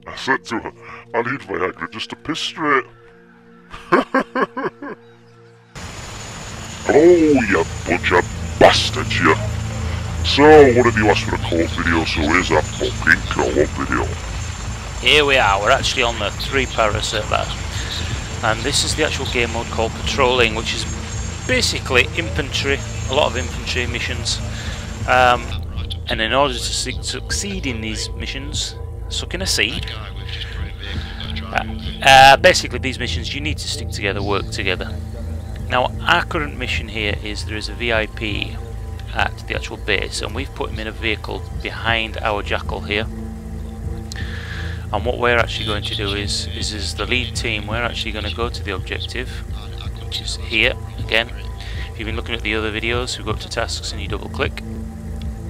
I said to her, I need Viagra just to piss straight. Hello, you bunch of bastards, you. So, one of you asked for a co-op video, so here's a fucking co-op video. Here we are, we're actually on the 3-para server. And this is the actual game mode called Patrolling, which is basically infantry, a lot of infantry missions. And in order to succeed in these missions, sucking a seed. Basically these missions you need to stick together, work together. Now our current mission here is there is a VIP at the actual base, and we've put him in a vehicle behind our Jackal here. And what we're actually going to do is as the lead team, we're actually going to go to the objective, which is here again. If you've been looking at the other videos, we go up to tasks and you double click.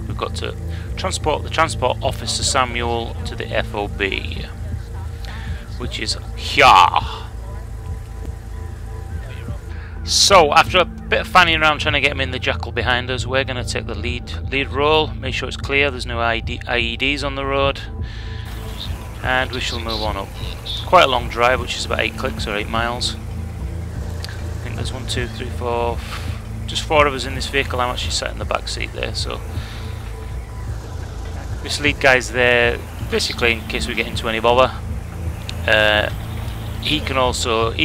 We've got to transport the transport officer Samuel to the FOB, which is here. So after a bit of fanning around trying to get him in the Jackal behind us, we're going to take the lead role, make sure it's clear, there's no IEDs on the road, and we shall move on up. It's quite a long drive, which is about 8 clicks or 8 miles. I think there's 1, 2, 3, 4, just 4 of us in this vehicle. I'm actually sat in the back seat there, so this lead guy's there basically in case we get into any bother. He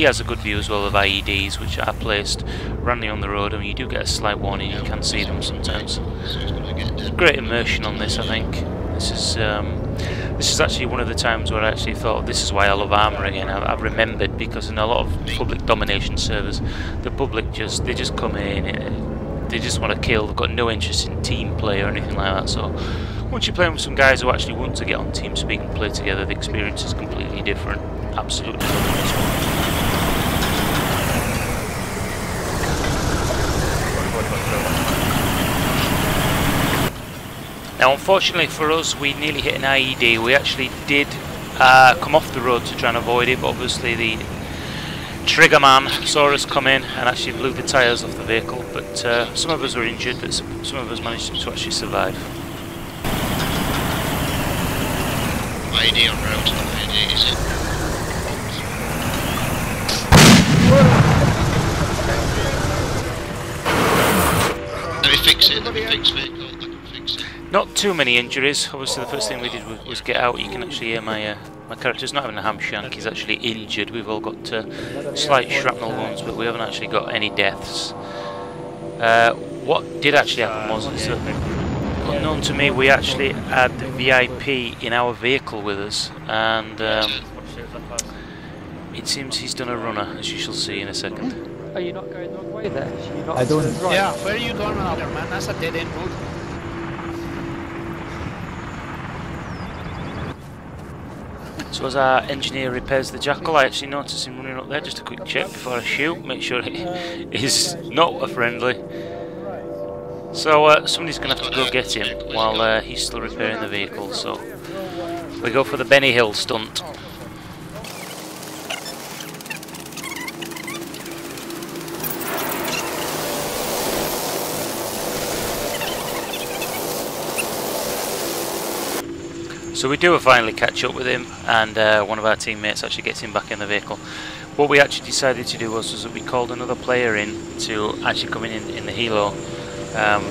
has a good view as well of IEDs, which are placed randomly on the road, and you do get a slight warning, you can see them sometimes. Great immersion on this, I think. This is actually one of the times where I actually thought this is why I love Arma again. I've remembered, because in a lot of public domination servers, the public just come in, they just want to kill, they've got no interest in team play or anything like that. So once you're playing with some guys who actually want to get on TeamSpeak and play together, the experience is completely different. Absolutely loving this one. Now unfortunately for us, we nearly hit an IED. We actually did come off the road to try and avoid it, but obviously the trigger man saw us come in and actually blew the tyres off the vehicle. But some of us were injured, but some of us managed to actually survive. IED on road, IED is it? Let me fix it, let me fix vehicle, I can fix it. Not too many injuries. Obviously the first thing we did was get out. You can actually hear my character's not having a ham shank, he's actually injured. We've all got slight shrapnel wounds, but we haven't actually got any deaths. What did actually happen was, unknown to me, we actually had the VIP in our vehicle with us, and it seems he's done a runner, as you shall see in a second. Are you not going the wrong way there? I don't. Right? Yeah, where are you going, man? That's a dead end road. So as our engineer repairs the Jackal, I actually noticed him running up there. Just a quick check before I shoot, make sure it is not a friendly. So somebody's going to have to go get him while he's still repairing the vehicle. So we go for the Benny Hill stunt. So we do finally catch up with him, and one of our teammates actually gets him back in the vehicle. What we actually decided to do was that we called another player in to actually come in the helo.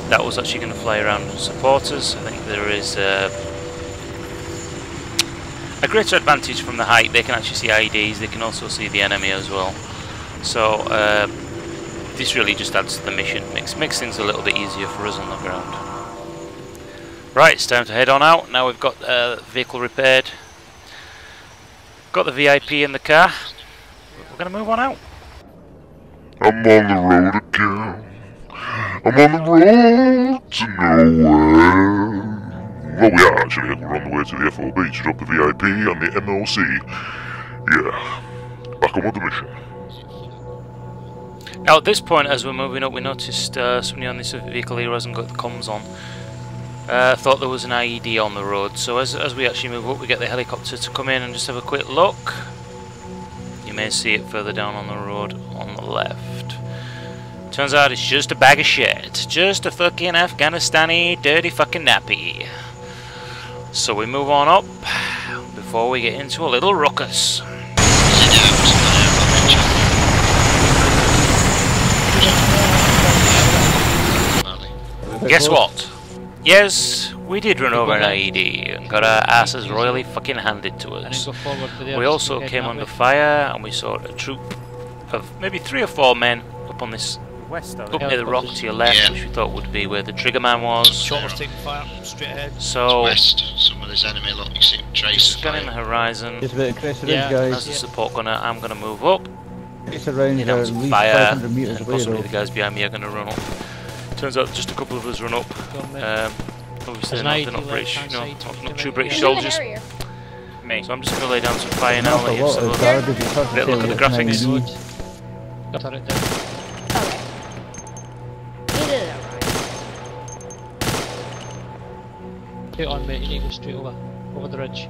That was actually going to fly around and support us. I think there is a greater advantage from the height. They can actually see IEDs, they can also see the enemy as well. So this really just adds to the mission, makes things a little bit easier for us on the ground. Right, it's time to head on out. Now we've got the vehicle repaired, got the VIP in the car, we're going to move on out. I'm on the road again. I'm on the road to nowhere. Well, we are actually. We're on the way to the FOB to drop the VIP and the MOC. Yeah, back on with the mission. Now at this point, as we're moving up, we noticed somebody on this vehicle here hasn't got the comms on. Thought there was an IED on the road, so as we actually move up, we get the helicopter to come in and just have a quick look. You may see it further down on the road on the left. Turns out it's just a bag of shit. Just a fucking Afghanistani dirty fucking nappy. So we move on up before we get into a little ruckus. Guess what? Yes, we did run over an IED and got our asses royally fucking handed to us. We also came under fire and we saw a troop of maybe 3 or 4 men up on this, up near the rock to your left, which we thought would be where the trigger man was. Chopper's taking fire straight ahead. So, West, some of this enemy look, you see traces. scanning the horizon. Just a bit of Chris, As guys. the support gunner, I'm going to move up. It's around Lay down at some least fire, 500 meters and away possibly though. the guys behind me are going to run up. Turns out just a couple of us run up. Obviously they're not British, not true British soldiers. Me. So I'm just going to lay down some fire now. Not Let a you lot have a of garbage, it's hard to little look say at the what's an graphics. IED. Turn it down. Okay. You did it alright. Get on, mate. You need to go straight over the ridge.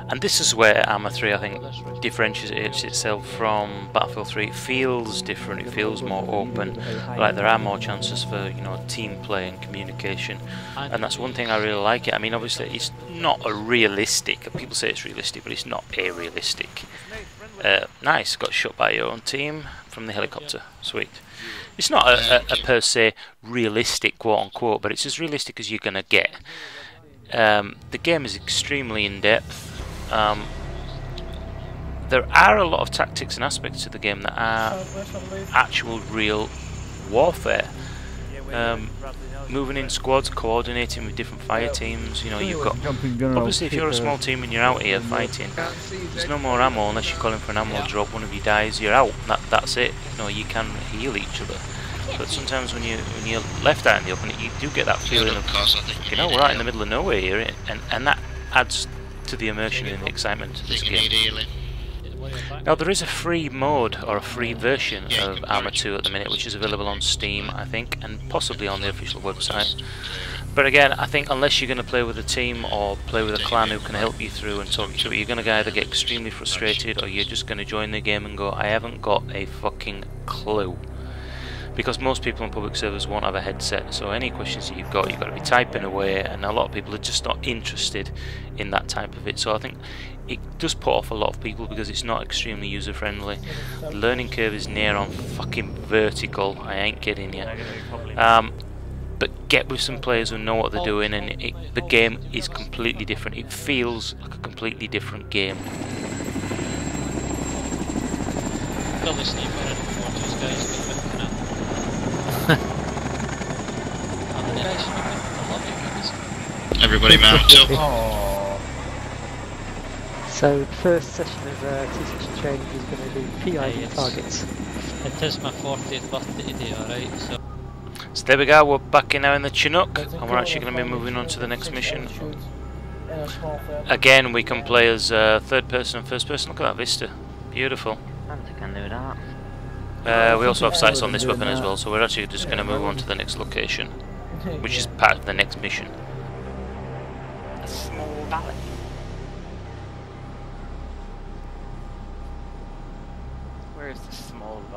And this is where Arma 3, I think, differentiates itself from Battlefield 3. It feels different, it feels more open, like there are more chances for, you know, team play and communication, and that's one thing I really like it. I mean, obviously it's not a realistic, people say it's realistic, but it's not a realistic. Nice, got shot by your own team from the helicopter, sweet. It's not a per se realistic, quote unquote, but it's as realistic as you're going to get. The game is extremely in-depth. There are a lot of tactics and aspects to the game that are actual real warfare. Moving in squads, coordinating with different fire teams, you know, you've got... Obviously if you're a small team and you're out here fighting, there's no more ammo unless you're calling for an ammo drop, one of you dies, you're out, that's it. You know, you can heal each other. But sometimes when you're left out in the open, you do get that feeling of, you know, we're right in the middle of nowhere here, and that adds to the immersion and the excitement of this game. Now there is a free mode, or a free version of Arma 2 at the minute, which is available on Steam, I think, and possibly on the official website. But again, I think unless you're going to play with a team or play with a clan who can help you through and talk you through it, you're going to either get extremely frustrated or you're just going to join the game and go, I haven't got a fucking clue. Because most people on public servers won't have a headset, so any questions that you've got to be typing away, and a lot of people are just not interested in that type of it. So I think it does put off a lot of people because it's not extremely user friendly. The learning curve is near on fucking vertical, I ain't kidding you. But get with some players who know what they're doing, and the game is completely different. It feels like a completely different game. Still listening for any quarters, guys. Everybody mount up. Aww. So the first session of two-session training is going to be PID targets. It is my 40th birthday today, alright, so... So there we go, we're back in now in the Chinook, and we're actually going to be moving on to the next mission. Again, we can play as third person and first person. Look at that vista, beautiful. I can do that. We also have sights on this weapon as well, so we're actually just going to move on to the next location, which is part of the next mission. A small valley. Where is the small valley?